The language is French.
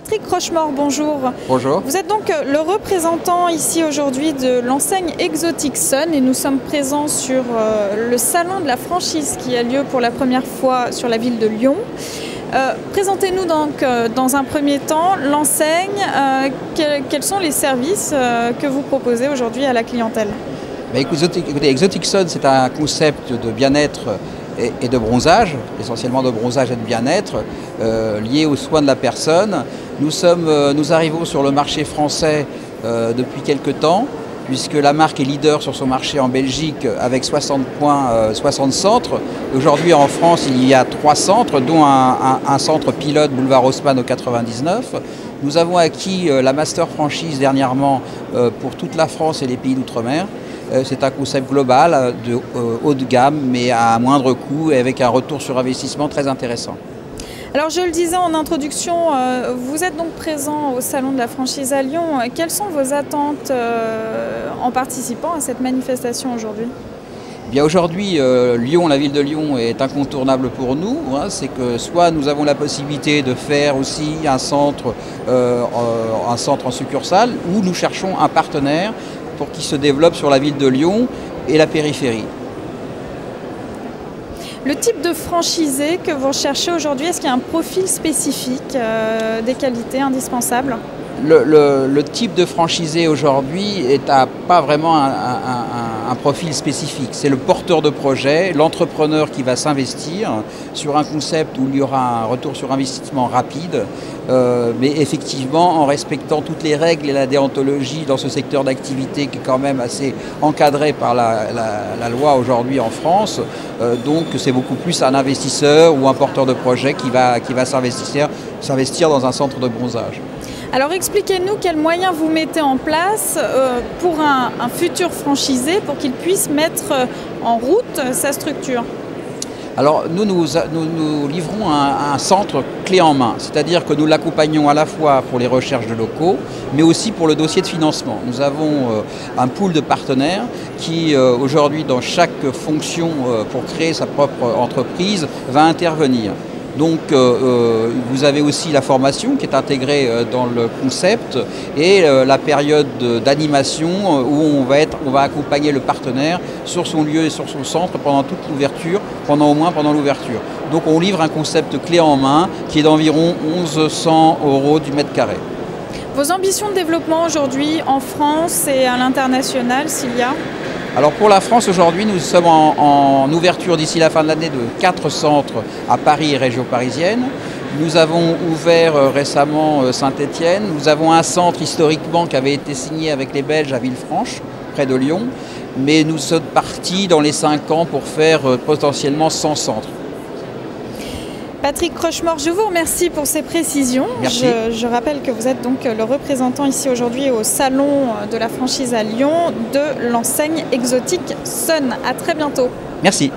Patrick Rochemort, bonjour. Bonjour. Vous êtes donc le représentant ici aujourd'hui de l'enseigne Exotic Sun et nous sommes présents sur le salon de la franchise qui a lieu pour la première fois sur la ville de Lyon. Présentez-nous donc dans un premier temps l'enseigne, quels sont les services que vous proposez aujourd'hui à la clientèle? Écoutez, Exotic Sun, c'est un concept de bien-être et de bronzage, essentiellement de bronzage et de bien-être, lié aux soins de la personne. Nous arrivons sur le marché français depuis quelques temps, puisque la marque est leader sur son marché en Belgique avec 60 points, 60 centres. Aujourd'hui en France, il y a 3 centres, dont un centre pilote boulevard Haussmann au 99. Nous avons acquis la Master Franchise dernièrement pour toute la France et les pays d'outre-mer. C'est un concept global de haut de gamme, mais à moindre coût et avec un retour sur investissement très intéressant. Alors je le disais en introduction, vous êtes donc présent au Salon de la franchise à Lyon. Quelles sont vos attentes en participant à cette manifestation aujourd'hui ? Bien aujourd'hui, Lyon, la ville de Lyon est incontournable pour nous. C'est que soit nous avons la possibilité de faire aussi un centre en succursale, ou nous cherchons un partenaire pour qu'il se développe sur la ville de Lyon et la périphérie. Le type de franchisé que vous recherchez aujourd'hui, est-ce qu'il y a un profil spécifique, des qualités indispensables ? Le type de franchisé aujourd'hui n'a pas vraiment un profil spécifique. C'est le porteur de projet, l'entrepreneur qui va s'investir sur un concept où il y aura un retour sur investissement rapide, mais effectivement en respectant toutes les règles et la déontologie dans ce secteur d'activité qui est quand même assez encadré par la loi aujourd'hui en France. Donc c'est beaucoup plus un investisseur ou un porteur de projet qui va s'investir dans un centre de bronzage. Alors expliquez-nous quels moyens vous mettez en place pour un futur franchisé pour qu'il puisse mettre en route sa structure. Alors nous livrons un centre clé en main, c'est-à-dire que nous l'accompagnons à la fois pour les recherches de locaux, mais aussi pour le dossier de financement. Nous avons un pool de partenaires qui aujourd'hui dans chaque fonction pour créer sa propre entreprise va intervenir. Donc vous avez aussi la formation qui est intégrée dans le concept et la période d'animation où on va accompagner le partenaire sur son lieu et sur son centre pendant toute l'ouverture, au moins pendant l'ouverture. Donc on livre un concept clé en main qui est d'environ 1100 € du mètre carré. Vos ambitions de développement aujourd'hui en France et à l'international, s'il y a ? Alors pour la France aujourd'hui, nous sommes en ouverture d'ici la fin de l'année de 4 centres à Paris et région parisienne. Nous avons ouvert récemment Saint-Étienne. Nous avons un centre historiquement qui avait été signé avec les Belges à Villefranche, près de Lyon. Mais nous sommes partis dans les 5 ans pour faire potentiellement 100 centres. Patrick Rochemort, je vous remercie pour ces précisions. Merci. Je rappelle que vous êtes donc le représentant ici aujourd'hui au Salon de la franchise à Lyon de l'enseigne Exotic Sun. À très bientôt. Merci.